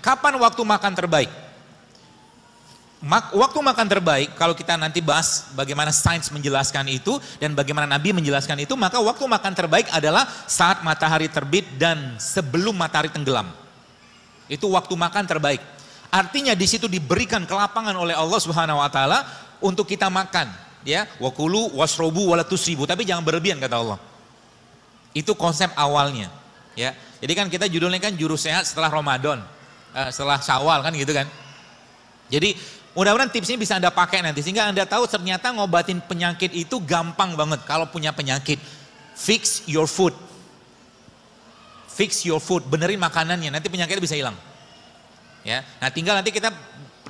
Kapan waktu makan terbaik? Waktu makan terbaik, kalau kita nanti bahas bagaimana sains menjelaskan itu dan bagaimana Nabi menjelaskan itu, maka waktu makan terbaik adalah saat matahari terbit dan sebelum matahari tenggelam. Itu waktu makan terbaik. Artinya di situ diberikan kelapangan oleh Allah Subhanahu wa taala untuk kita makan, ya. Wa kulu washrobu wala tusribu, tapi jangan berlebihan kata Allah. Itu konsep awalnya, ya. Jadi kan kita judulnya kan jurus sehat setelah Ramadan, setelah Syawal kan gitu kan. Jadi mudah-mudahan tips ini bisa Anda pakai nanti sehingga Anda tahu ternyata ngobatin penyakit itu gampang banget kalau punya penyakit. Fix your food. Fix your food, benerin makanannya, nanti penyakitnya bisa hilang. Ya. Nah, tinggal nanti kita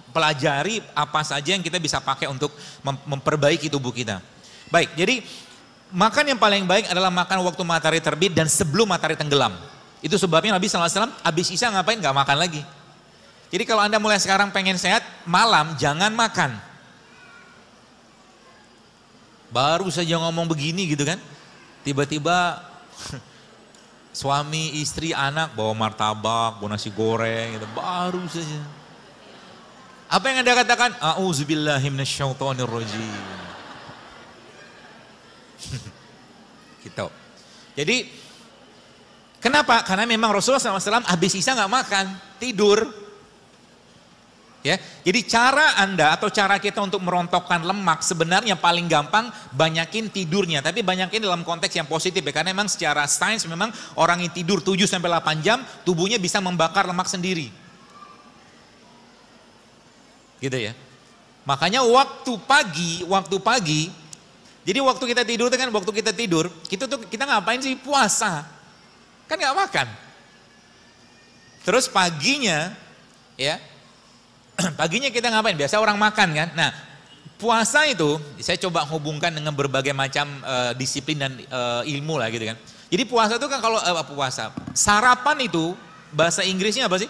pelajari apa saja yang kita bisa pakai untuk memperbaiki tubuh kita. Baik, jadi makan yang paling baik adalah makan waktu matahari terbit dan sebelum matahari tenggelam. Itu sebabnya Nabi SAW habis Isya ngapain? Gak makan lagi. Jadi kalau Anda mulai sekarang pengen sehat, malam jangan makan. Baru saja ngomong begini gitu kan, tiba-tiba suami, istri, anak bawa martabak, bawa nasi goreng gitu, baru saja. Apa yang Anda katakan? A'udzubillahi minasyaitonirrajim. Gitu. Jadi kenapa? Karena memang Rasulullah SAW habis Isya nggak makan, tidur. Ya, jadi cara Anda atau cara kita untuk merontokkan lemak sebenarnya paling gampang banyakin tidurnya, tapi banyakin dalam konteks yang positif ya, karena memang secara sains memang orang yang tidur 7-8 jam tubuhnya bisa membakar lemak sendiri. Gitu ya. Makanya waktu pagi, jadi waktu kita tidur itu kan kita ngapain sih? Puasa. Kan nggak makan. Terus paginya ya, paginya kita ngapain? Biasa orang makan kan. Nah, puasa itu saya coba hubungkan dengan berbagai macam disiplin dan ilmu lah gitu kan. Jadi puasa itu kan kalau sarapan itu bahasa Inggrisnya apa sih?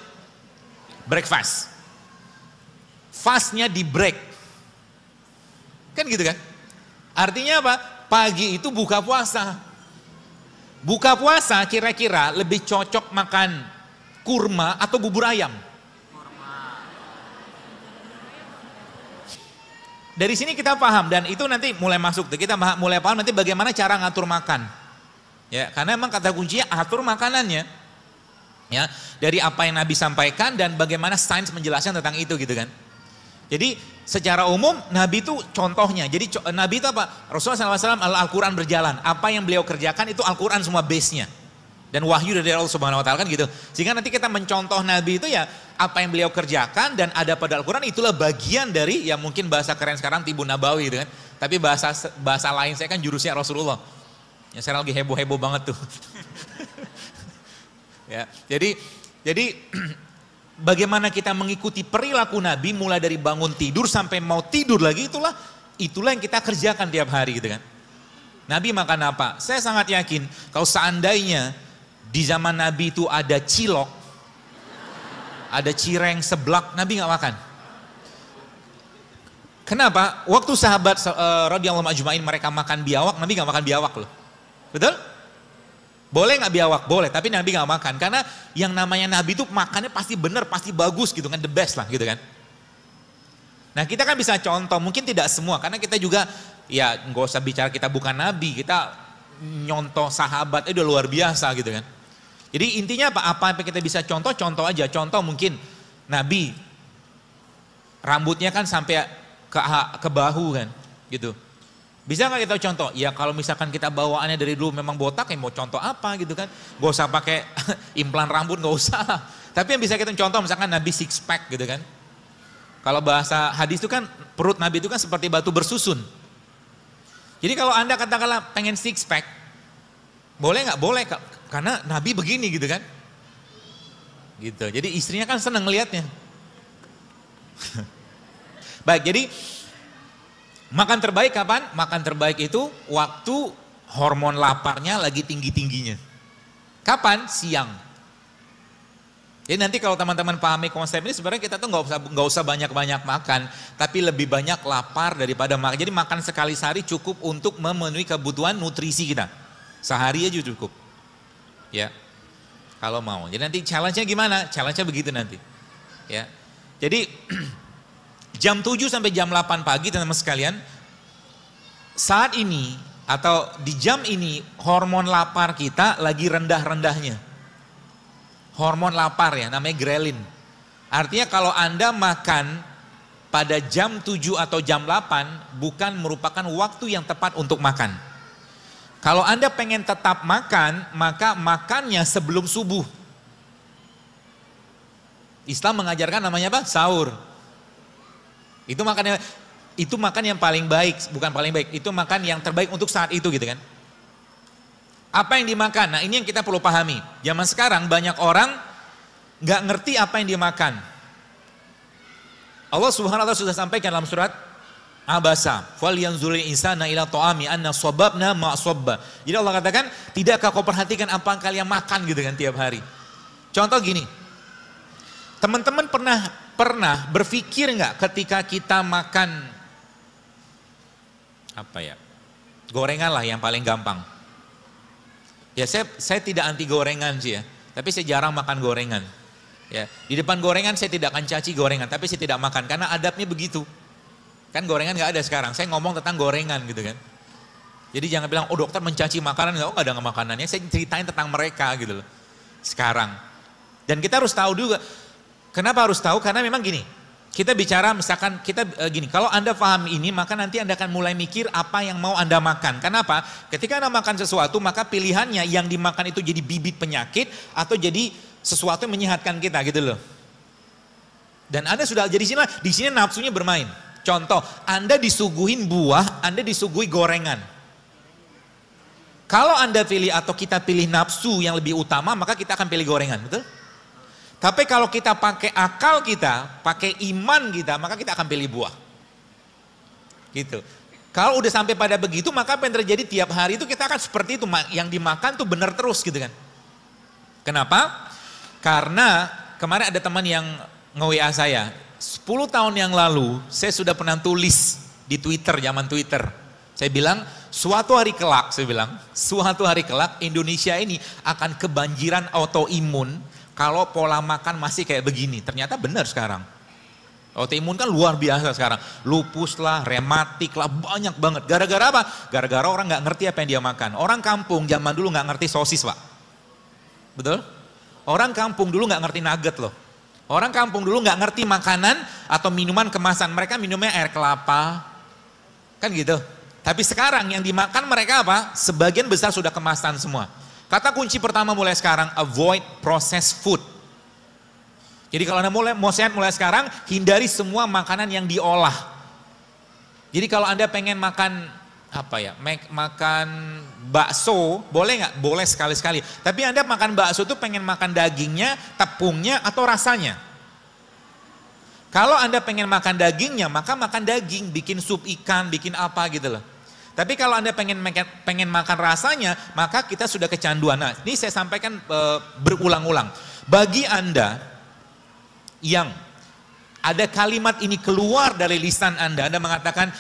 Breakfast. Fastnya di break. Kan gitu kan? Artinya apa? Pagi itu buka puasa. Buka puasa kira-kira lebih cocok makan kurma atau bubur ayam? Dari sini kita paham dan itu nanti mulai masuk, kita mulai paham nanti bagaimana cara ngatur makan. Ya, karena memang kata kuncinya atur makanannya. Ya, dari apa yang Nabi sampaikan dan bagaimana sains menjelaskan tentang itu gitu kan. Jadi secara umum Nabi itu contohnya. Jadi Nabi itu apa? Rasulullah SAW Al-Quran berjalan. Apa yang beliau kerjakan itu Al-Quran semua base-nya. Dan wahyu dari Allah Subhanahu wa taala kan gitu. Sehingga nanti kita mencontoh Nabi itu ya apa yang beliau kerjakan dan ada pada Al-Quran itulah bagian dari ya mungkin bahasa keren sekarang Tibun Nabawi gitu kan. Tapi bahasa lain saya kan jurusnya Rasulullah. Ya sekarang lagi heboh-heboh banget tuh. Ya, jadi bagaimana kita mengikuti perilaku Nabi mulai dari bangun tidur sampai mau tidur lagi itulah yang kita kerjakan tiap hari gitu kan. Nabi makan apa? Saya sangat yakin kalau seandainya di zaman Nabi itu ada cilok, ada cireng, seblak, Nabi nggak makan. Kenapa? Waktu sahabat radhiyallahu ajmain mereka makan biawak, Nabi nggak makan biawak loh. Betul? Boleh nggak biawak? Boleh, tapi Nabi nggak makan karena yang namanya Nabi itu makannya pasti benar, pasti bagus gitu kan, the best lah gitu kan. Nah kita kan bisa contoh, mungkin tidak semua karena kita juga ya nggak usah bicara kita bukan Nabi, kita nyontoh sahabat itu udah luar biasa gitu kan. Jadi intinya apa yang kita bisa contoh aja. Contoh mungkin Nabi rambutnya kan sampai ke bahu kan gitu. Bisa nggak kita contoh? Ya kalau misalkan kita bawaannya dari dulu memang botak, ya mau contoh apa gitu kan? Gak usah pakai implan rambut, gak usah. Tapi yang bisa kita contoh misalkan Nabi six pack gitu kan. Kalau bahasa hadis itu kan perut Nabi itu kan seperti batu bersusun. Jadi kalau Anda katakanlah pengen six pack, boleh nggak? Boleh, karena Nabi begini gitu kan. Gitu. Jadi istrinya kan seneng ngelihatnya. Baik, jadi makan terbaik kapan? Makan terbaik itu waktu hormon laparnya lagi tinggi-tingginya. Kapan? Siang. Jadi nanti kalau teman-teman pahami konsep ini sebenarnya kita tuh nggak usah banyak-banyak makan, tapi lebih banyak lapar daripada makan. Jadi makan sekali sehari cukup untuk memenuhi kebutuhan nutrisi kita. Sehari aja cukup. Ya. Kalau mau. Jadi nanti challenge-nya gimana? Challenge-nya begitu nanti. Ya. Jadi jam 7 sampai jam 8 pagi teman-teman sekalian, saat ini atau di jam ini hormon lapar kita lagi rendah-rendahnya. Hormon lapar ya, namanya grelin. Artinya kalau Anda makan pada jam 7 atau jam 8 bukan merupakan waktu yang tepat untuk makan. Kalau Anda pengen tetap makan, maka makannya sebelum subuh. Islam mengajarkan namanya apa? Sahur. Itu makan yang paling baik, bukan paling baik. Itu makan yang terbaik untuk saat itu gitu kan. Apa yang dimakan? Nah ini yang kita perlu pahami. Zaman sekarang banyak orang nggak ngerti apa yang dimakan. Allah Subhanahu wa taala sudah sampaikan dalam surat Abasa, falyanzuril insana ila ta'ami anna sababna ma sabba. Jadi Allah katakan, tidakkah kau perhatikan apa yang kalian makan gitu kan tiap hari. Contoh gini, teman-teman pernah berpikir nggak ketika kita makan apa ya, gorengan lah yang paling gampang. Ya saya tidak anti gorengan sih ya, tapi saya jarang makan gorengan. Ya, di depan gorengan saya tidak akan caci gorengan, tapi saya tidak makan karena adabnya begitu. Kan gorengan nggak ada sekarang. Saya ngomong tentang gorengan gitu kan. Jadi jangan bilang, oh dokter mencaci makanan, nggak ada makanannya. Saya ceritain tentang mereka gitu loh. Sekarang. Dan kita harus tahu juga. Kenapa harus tahu? Karena memang gini. Kita bicara misalkan kita gini. Kalau Anda paham ini, maka nanti Anda akan mulai mikir apa yang mau Anda makan. Kenapa? Ketika Anda makan sesuatu, maka pilihannya yang dimakan itu jadi bibit penyakit atau jadi sesuatu yang menyehatkan kita gitu loh. Dan Anda sudah jadi di sini nafsunya bermain. Contoh, Anda disuguhin buah, Anda disuguhi gorengan. Kalau Anda pilih atau kita pilih nafsu yang lebih utama, maka kita akan pilih gorengan, betul? Tapi kalau kita pakai akal kita, pakai iman kita, maka kita akan pilih buah. Gitu. Kalau udah sampai pada begitu, maka apa yang terjadi tiap hari itu kita akan seperti itu. Yang dimakan tuh benar terus gitu kan. Kenapa? Karena kemarin ada teman yang nge-WA saya. 10 tahun yang lalu saya sudah pernah tulis di Twitter, zaman Twitter. Saya bilang suatu hari kelak, suatu hari kelak Indonesia ini akan kebanjiran autoimun kalau pola makan masih kayak begini. Ternyata benar sekarang. Autoimun kan luar biasa sekarang. Lupus lah, rematik lah, banyak banget. Gara-gara apa? Gara-gara orang nggak ngerti apa yang dia makan. Orang kampung zaman dulu nggak ngerti sosis, Pak. Betul? Orang kampung dulu nggak ngerti nugget loh. Orang kampung dulu nggak ngerti makanan atau minuman kemasan. Mereka minumnya air kelapa. Kan gitu. Tapi sekarang yang dimakan mereka apa? Sebagian besar sudah kemasan semua. Kata kunci pertama mulai sekarang, avoid processed food. Jadi kalau Anda mau sehat mulai sekarang, hindari semua makanan yang diolah. Jadi kalau Anda pengen makan makan bakso, boleh nggak? Boleh sekali-sekali. Tapi Anda makan bakso itu pengen makan dagingnya, tepungnya, atau rasanya. Kalau Anda pengen makan dagingnya, maka makan daging, bikin sup ikan, bikin apa gitu loh. Tapi kalau Anda pengen makan rasanya, maka kita sudah kecanduan. Nah, ini saya sampaikan berulang-ulang. Bagi Anda yang ada kalimat ini keluar dari lisan Anda mengatakan,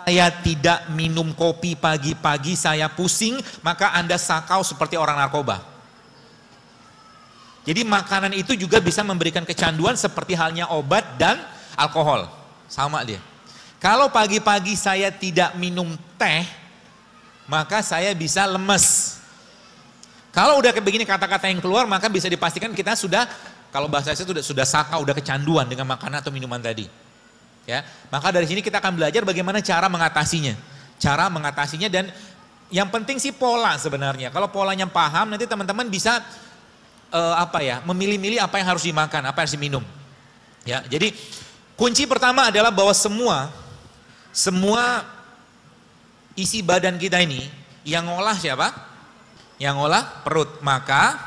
saya tidak minum kopi pagi-pagi, saya pusing, maka Anda sakau seperti orang narkoba. Jadi makanan itu juga bisa memberikan kecanduan seperti halnya obat dan alkohol. Sama dia. Kalau pagi-pagi saya tidak minum teh, maka saya bisa lemes. Kalau udah kayak begini kata-kata yang keluar, maka bisa dipastikan kita sudah, kalau bahasa saya sudah sakau, udah kecanduan dengan makanan atau minuman tadi. Ya, maka dari sini kita akan belajar bagaimana cara mengatasinya. Cara mengatasinya dan yang penting sih pola sebenarnya. Kalau polanya paham nanti teman-teman bisa memilih-milih apa yang harus dimakan, apa yang harus diminum. Ya, jadi kunci pertama adalah bahwa semua isi badan kita ini yang ngolah siapa? Yang ngolah perut. Maka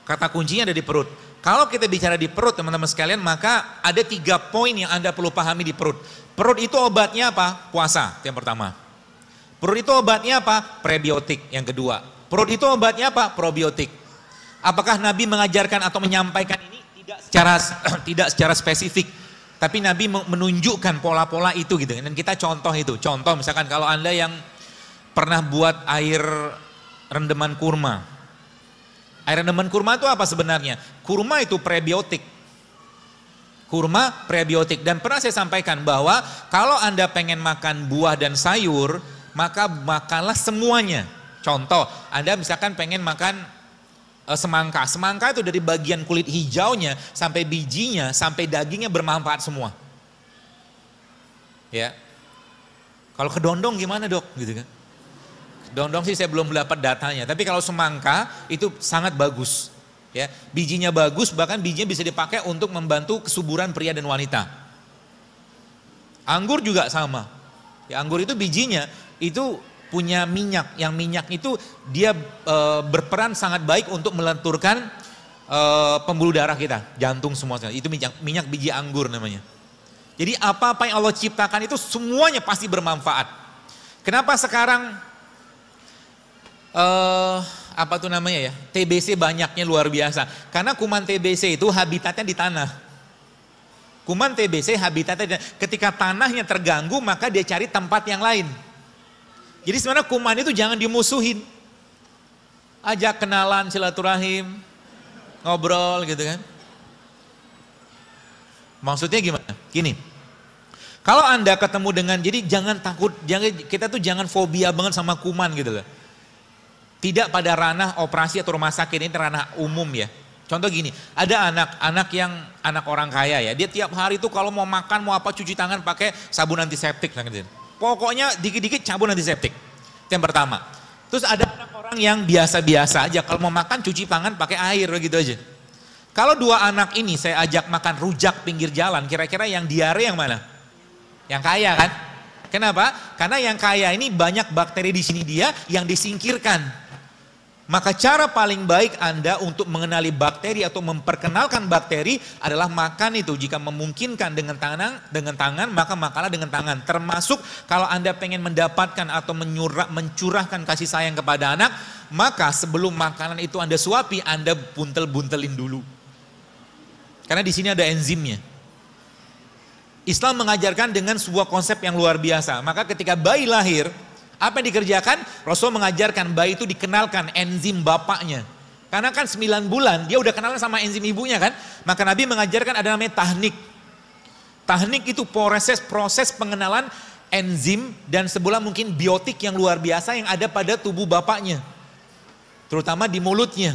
kata kuncinya ada di perut. Kalau kita bicara di perut teman-teman sekalian, maka ada 3 poin yang Anda perlu pahami di perut. Perut itu obatnya apa? Puasa, yang pertama. Perut itu obatnya apa? Prebiotik, yang kedua. Perut itu obatnya apa? Probiotik. Apakah Nabi mengajarkan atau menyampaikan ini? Tidak secara spesifik. Tapi Nabi menunjukkan pola-pola itu gitu. Dan kita contoh itu. Contoh misalkan kalau Anda yang pernah buat air rendeman kurma. Air rendeman kurma itu apa sebenarnya? Kurma itu prebiotik. Kurma prebiotik. Dan pernah saya sampaikan bahwa kalau Anda pengen makan buah dan sayur, maka makanlah semuanya. Contoh, Anda misalkan pengen makan semangka. Semangka itu dari bagian kulit hijaunya sampai bijinya sampai dagingnya bermanfaat semua. Ya. Kalau kedondong gimana dok? Gitu kan. Kedondong sih saya belum dapat datanya, tapi kalau semangka itu sangat bagus. Ya, bijinya bagus, bahkan bijinya bisa dipakai untuk membantu kesuburan pria dan wanita. Anggur juga sama. Ya, anggur itu bijinya itu punya minyak, yang minyak itu dia berperan sangat baik untuk melenturkan pembuluh darah kita, jantung semua. Itu minyak biji anggur namanya. Jadi apa-apa yang Allah ciptakan itu semuanya pasti bermanfaat. Kenapa sekarang apa tuh namanya ya, TBC banyaknya luar biasa? Karena kuman TBC itu habitatnya di tanah. Kuman TBC habitatnya, ketika tanahnya terganggu maka dia cari tempat yang lain. Jadi sebenarnya kuman itu jangan dimusuhin. Ajak kenalan, silaturahim, ngobrol gitu kan. Maksudnya gimana? Gini, kalau Anda ketemu dengan, jadi jangan takut, kita tuh jangan fobia banget sama kuman gitu loh. Tidak pada ranah operasi atau rumah sakit, ini ranah umum ya. Contoh gini, ada anak orang kaya ya, dia tiap hari tuh kalau mau makan mau apa cuci tangan pakai sabun antiseptik. Pokoknya dikit-dikit sabun antiseptik. Itu yang pertama. Terus ada anak orang yang biasa-biasa aja, kalau mau makan cuci tangan pakai air gitu aja. Kalau dua anak ini saya ajak makan rujak pinggir jalan, kira-kira yang diare yang mana? Yang kaya kan? Kenapa? Karena yang kaya ini banyak bakteri di sini dia yang disingkirkan. Maka cara paling baik Anda untuk mengenali bakteri atau memperkenalkan bakteri adalah makan itu. Jika memungkinkan dengan tangan maka makanlah dengan tangan. Termasuk kalau Anda pengen mendapatkan atau mencurahkan kasih sayang kepada anak, maka sebelum makanan itu Anda suapi, Anda buntel-buntelin dulu. Karena di sini ada enzimnya. Islam mengajarkan dengan sebuah konsep yang luar biasa. Maka ketika bayi lahir, apa yang dikerjakan? Rasul mengajarkan bayi itu dikenalkan enzim bapaknya. Karena kan 9 bulan dia udah kenalan sama enzim ibunya kan. Maka Nabi mengajarkan ada namanya tahnik. Tahnik itu proses pengenalan enzim dan sebuah mungkin biotik yang luar biasa yang ada pada tubuh bapaknya. Terutama di mulutnya.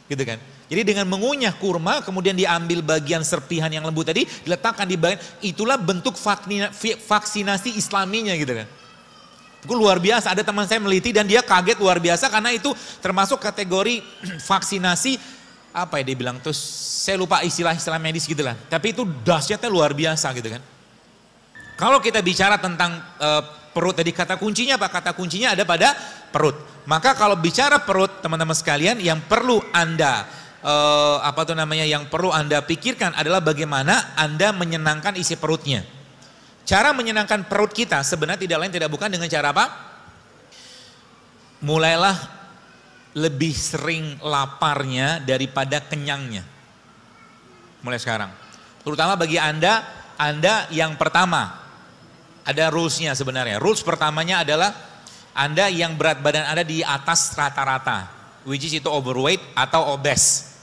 Gitu kan. Jadi dengan mengunyah kurma, kemudian diambil bagian serpihan yang lembut tadi, diletakkan di bagian, itulah bentuk vaksinasi islaminya gitu kan. Itu luar biasa, ada teman saya meliti dan dia kaget luar biasa karena itu termasuk kategori vaksinasi, apa ya dia bilang, terus saya lupa istilah medis gitu lah. Tapi itu dahsyatnya luar biasa gitu kan. Kalau kita bicara tentang perut tadi, kata kuncinya apa? Kata kuncinya ada pada perut. Maka kalau bicara perut teman-teman sekalian, yang perlu Anda yang perlu Anda pikirkan adalah bagaimana Anda menyenangkan isi perutnya. Cara menyenangkan perut kita sebenarnya tidak bukan dengan cara apa? Mulailah lebih sering laparnya daripada kenyangnya. Mulai sekarang. Terutama bagi Anda yang pertama, ada rulesnya sebenarnya. Rules pertamanya adalah Anda yang berat badan Anda di atas rata-rata, which is itu overweight atau obese.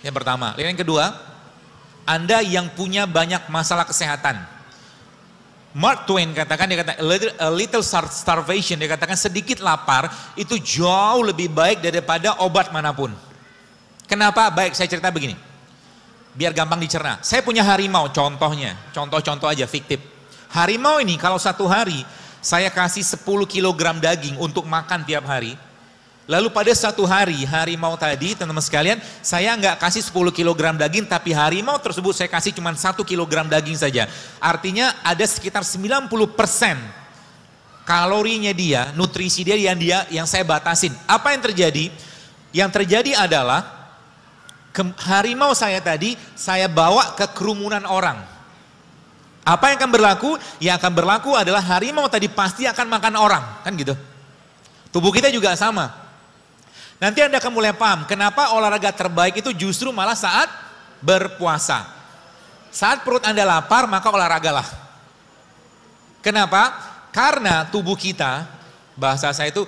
Yang pertama. Yang kedua, Anda yang punya banyak masalah kesehatan. Mark Twain katakan, dia kata a little starvation, dia katakan sedikit lapar itu jauh lebih baik daripada obat manapun. Kenapa? Baik, saya cerita begini. Biar gampang dicerna. Saya punya harimau, contoh aja fiktif. Harimau ini kalau satu hari saya kasih 10 kg daging untuk makan tiap hari. Lalu pada satu hari harimau tadi teman-teman sekalian, saya nggak kasih 10 kg daging, tapi harimau tersebut saya kasih cuma 1 kg daging saja. Artinya ada sekitar 90% kalorinya dia, nutrisi dia yang saya batasin. Apa yang terjadi? Yang terjadi adalah harimau saya tadi saya bawa ke kerumunan orang. Apa yang akan berlaku? Yang akan berlaku adalah harimau tadi pasti akan makan orang, kan gitu. Tubuh kita juga sama. Nanti Anda akan mulai paham kenapa olahraga terbaik itu justru malah saat berpuasa. Saat perut Anda lapar maka olahragalah. Kenapa? Karena tubuh kita, bahasa saya itu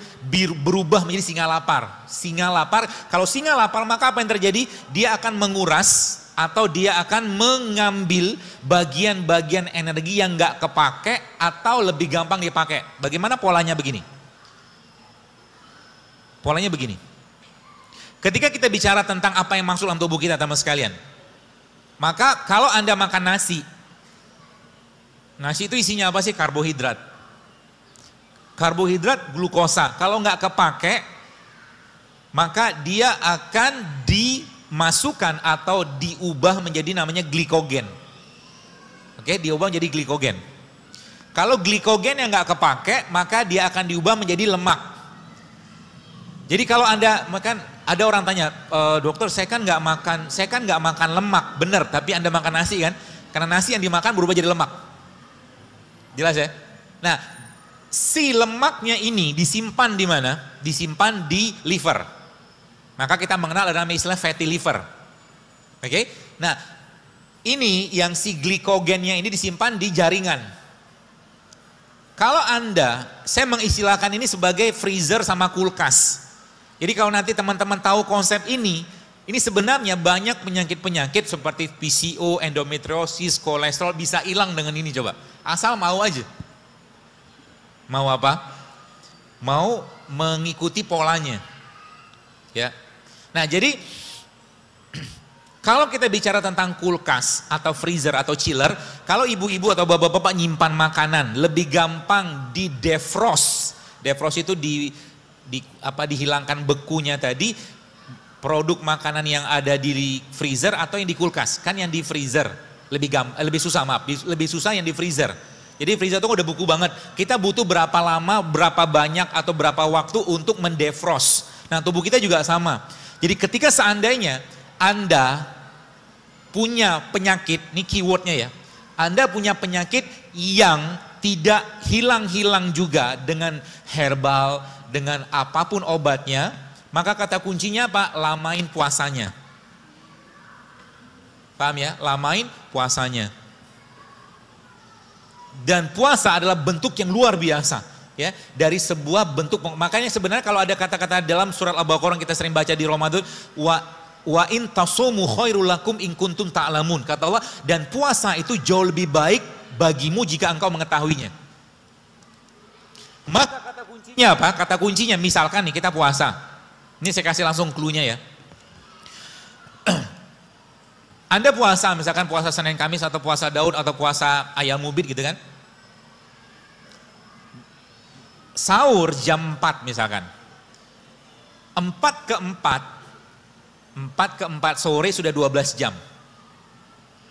berubah menjadi singa lapar. Singa lapar, kalau singa lapar maka apa yang terjadi? Dia akan menguras atau dia akan mengambil bagian-bagian energi yang nggak kepake atau lebih gampang dipakai. Bagaimana polanya begini? Polanya begini. Ketika kita bicara tentang apa yang masuk dalam tubuh kita teman sekalian, maka kalau Anda makan nasi, nasi itu isinya apa sih? Karbohidrat. Karbohidrat glukosa. Kalau nggak kepake, maka dia akan dimasukkan atau diubah menjadi namanya glikogen. Oke, diubah menjadi glikogen. Kalau glikogen yang nggak kepake, maka dia akan diubah menjadi lemak. Jadi kalau Anda makan, ada orang tanya, dokter saya kan nggak makan lemak, benar. Tapi Anda makan nasi kan? Karena nasi yang dimakan berubah jadi lemak. Jelas ya? Nah, si lemaknya ini disimpan di mana? Disimpan di liver. Maka kita mengenal ada nama istilah fatty liver. Oke? Nah, ini yang si glikogennya ini disimpan di jaringan. Kalau Anda, saya mengistilahkan ini sebagai freezer sama kulkas. Jadi kalau nanti teman-teman tahu konsep ini sebenarnya banyak penyakit-penyakit seperti PCO, endometriosis, kolesterol bisa hilang dengan ini coba. Asal mau aja. Mau apa? Mau mengikuti polanya. Ya. Nah, jadi kalau kita bicara tentang kulkas atau freezer atau chiller, kalau ibu-ibu atau bapak-bapak nyimpan makanan lebih gampang di defrost. Defrost itu dihilangkan bekunya tadi, produk makanan yang ada di freezer atau yang di kulkas. Kan yang di freezer lebih susah yang di freezer. Jadi freezer itu udah beku banget. Kita butuh berapa lama, berapa banyak atau berapa waktu untuk mendefrost. Nah, tubuh kita juga sama. Jadi ketika seandainya Anda punya penyakit, ini keywordnya ya, Anda punya penyakit yang tidak hilang-hilang juga dengan herbal, dengan apapun obatnya, maka kata kuncinya apa? Lamain puasanya. Paham ya? Lamain puasanya. Dan puasa adalah bentuk yang luar biasa. Ya, dari sebuah bentuk, makanya sebenarnya kalau ada kata-kata dalam surat Al-Baqarah yang kita sering baca di Ramadan, wa in tasumu khairul lakum in kuntum ta'lamun. Kata Allah, dan puasa itu jauh lebih baik bagimu jika engkau mengetahuinya. Maka kata kuncinya apa? Kata kuncinya misalkan nih kita puasa. Ini saya kasih langsung clue-nya ya. Anda puasa, misalkan puasa Senin Kamis atau puasa Daud atau puasa Ayam Ubid gitu kan. Sahur jam 4 misalkan. 4 ke 4 sore sudah 12 jam.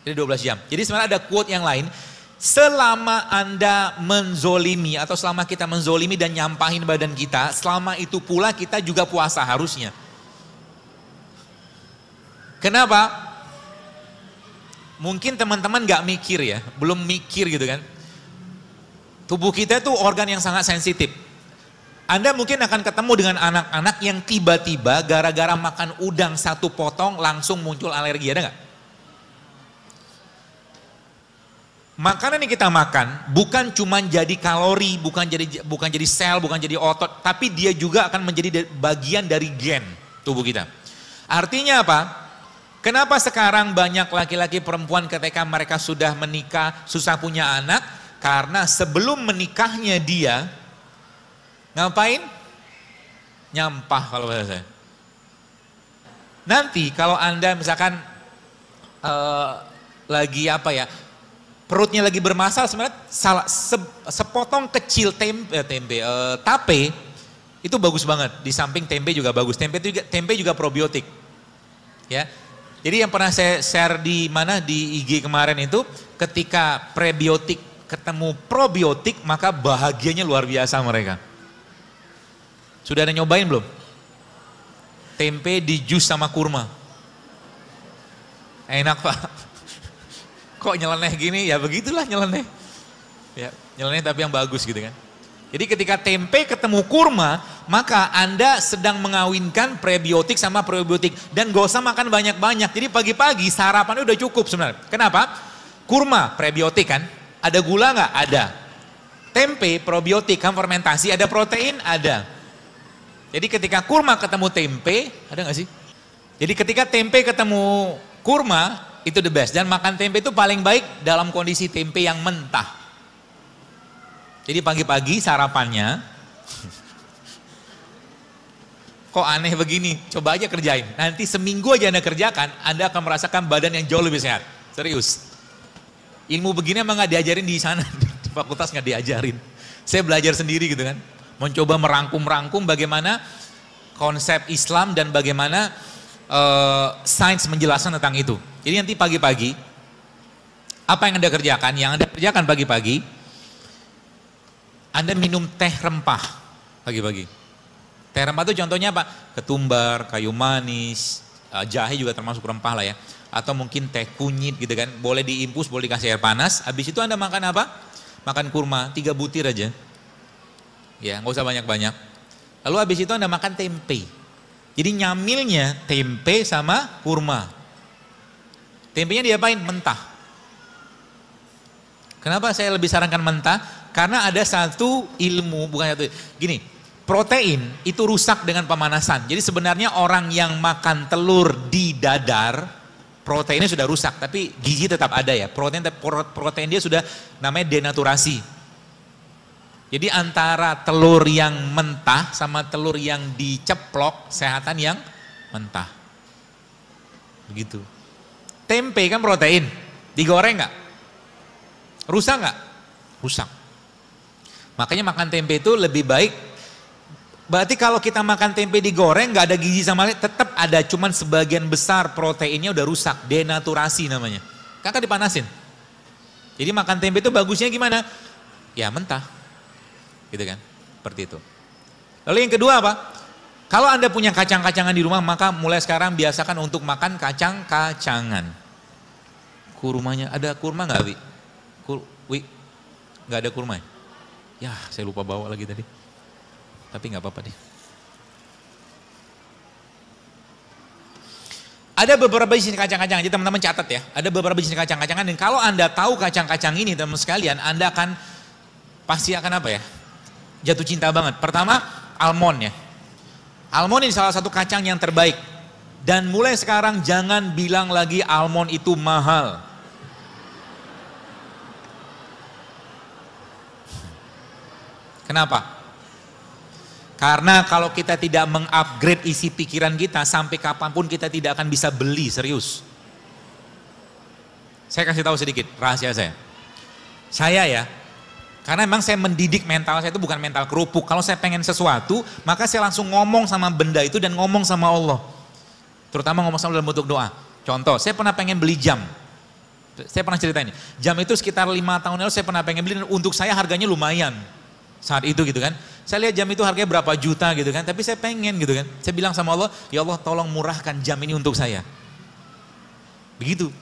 Jadi 12 jam. Jadi sebenarnya ada quote yang lain. Selama Anda menzolimi atau selama kita menzolimi dan nyampahin badan kita, selama itu pula kita juga puasa harusnya. Kenapa? Mungkin teman-teman gak mikir ya, belum mikir gitu kan. Tubuh kita itu organ yang sangat sensitif. Anda mungkin akan ketemu dengan anak-anak yang tiba-tiba gara-gara makan udang satu potong langsung muncul alergi, ada gak? Makanan yang kita makan bukan cuma jadi kalori, bukan jadi sel, bukan jadi otot, tapi dia juga akan menjadi bagian dari gen tubuh kita. Artinya apa? Kenapa sekarang banyak laki-laki perempuan ketika mereka sudah menikah, susah punya anak? Karena sebelum menikahnya dia, ngapain? Nyampah kalau bahasa saya. Nanti kalau Anda misalkan lagi apa ya, perutnya lagi bermasalah, sebenarnya sepotong kecil tape itu bagus banget. Di samping tempe juga bagus. Tempe juga probiotik. Ya. Jadi yang pernah saya share di IG kemarin itu, ketika prebiotik ketemu probiotik, maka bahagianya luar biasa mereka. Sudah ada nyobain belum? Tempe di jus sama kurma. Enak Pak. Kok nyeleneh gini? Ya begitulah nyeleneh. Ya, nyeleneh tapi yang bagus gitu kan. Jadi ketika tempe ketemu kurma, maka Anda sedang mengawinkan prebiotik sama probiotik. Dan gak usah makan banyak-banyak. Jadi pagi-pagi sarapannya udah cukup sebenarnya. Kenapa? Kurma, prebiotik kan. Ada gula nggak? Ada. Tempe, probiotik, kan fermentasi, ada protein? Ada. Jadi ketika kurma ketemu tempe, ada nggak sih? Jadi ketika tempe ketemu kurma, Itu the best. Dan makan tempe itu paling baik dalam kondisi tempe yang mentah. Jadi pagi-pagi sarapannya, kok aneh begini, coba aja kerjain. Nanti seminggu aja Anda kerjakan, Anda akan merasakan badan yang jauh lebih sehat. Serius. Ilmu begini emang gak diajarin di sana, di fakultas gak diajarin. Saya belajar sendiri gitu kan. Mencoba merangkum-rangkum bagaimana konsep Islam dan bagaimana sains menjelaskan tentang itu. Jadi nanti pagi-pagi, apa yang Anda kerjakan? Yang Anda kerjakan pagi-pagi, Anda minum teh rempah pagi-pagi. Teh rempah itu contohnya apa? Ketumbar, kayu manis, jahe juga termasuk rempah lah ya. Atau mungkin teh kunyit gitu kan. Boleh diimpus, boleh dikasih air panas. Habis itu Anda makan apa? Makan kurma, 3 butir aja. Ya, nggak usah banyak-banyak. Lalu habis itu Anda makan tempe. Jadi nyamilnya tempe sama kurma. Tempenya diapain? Mentah. Kenapa saya lebih sarankan mentah? Karena ada satu ilmu, bukan satu, gini, protein itu rusak dengan pemanasan. Jadi sebenarnya orang yang makan telur di dadar, proteinnya sudah rusak, tapi gizi tetap ada ya. Protein dia sudah namanya denaturasi. Jadi antara telur yang mentah sama telur yang diceplok, sehatan yang mentah. Begitu. Tempe kan protein, digoreng nggak? Rusak nggak? Rusak. Makanya makan tempe itu lebih baik. Berarti kalau kita makan tempe digoreng nggak ada gizi sama sekali, tetap ada, cuman sebagian besar proteinnya udah rusak, denaturasi namanya. Kakak dipanasin. Jadi makan tempe itu bagusnya gimana? Ya mentah. Gitu kan? Seperti itu. Lalu yang kedua apa? Kalau Anda punya kacang-kacangan di rumah, maka mulai sekarang biasakan untuk makan kacang-kacangan. Kurmanya, ada kurma nggak, Wi? Wi, nggak ada kurma ya? Ya, saya lupa bawa lagi tadi. Tapi nggak apa-apa deh. Ada beberapa jenis kacang-kacangan, jadi teman-teman catat ya. Ada beberapa jenis kacang-kacangan, dan kalau Anda tahu kacang-kacang ini teman-teman sekalian, Anda akan pasti akan apa ya? Jatuh cinta banget. Pertama, almond ya. Almond ini salah satu kacang yang terbaik. Dan mulai sekarang jangan bilang lagi almond itu mahal. Kenapa? Karena kalau kita tidak mengupgrade isi pikiran kita, sampai kapanpun kita tidak akan bisa beli, serius. Saya kasih tahu sedikit rahasia saya. Saya ya, karena memang saya mendidik mental saya itu bukan mental kerupuk. Kalau saya pengen sesuatu, maka saya langsung ngomong sama benda itu dan ngomong sama Allah. Terutama ngomong sama dalam bentuk doa. Contoh, saya pernah pengen beli jam. Saya pernah cerita ini. Jam itu sekitar 5 tahun lalu saya pernah pengen beli, dan untuk saya harganya lumayan. Saat itu gitu kan. Saya lihat jam itu harganya berapa juta gitu kan. Tapi saya pengen gitu kan. Saya bilang sama Allah, ya Allah tolong murahkan jam ini untuk saya. Begitu.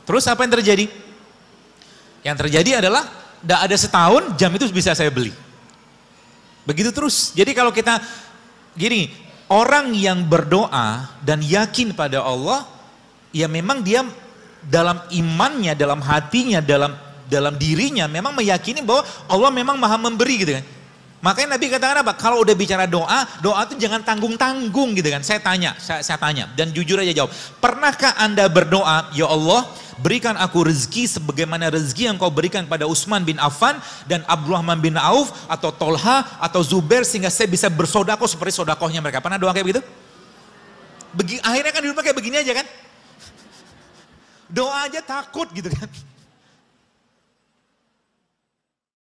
Terus apa yang terjadi? Yang terjadi adalah, tidak ada setahun jam itu bisa saya beli. Begitu terus. Jadi kalau kita, gini, orang yang berdoa dan yakin pada Allah, ya memang dia dalam imannya, dalam hatinya, dalam dirinya memang meyakini bahwa Allah memang maha memberi gitu kan. Makanya Nabi katakan apa? Kalau udah bicara doa, doa itu jangan tanggung-tanggung gitu kan. Saya tanya dan jujur aja jawab. Pernahkah Anda berdoa, ya Allah berikan aku rezeki sebagaimana rezeki yang kau berikan pada Utsman bin Affan dan Abdurrahman bin Auf atau Tolha atau Zubair, sehingga saya bisa bersodakoh seperti sodakohnya mereka. Pernah doa kayak begitu? Akhirnya kan di rumah kayak begini aja kan. Doa aja takut gitu kan.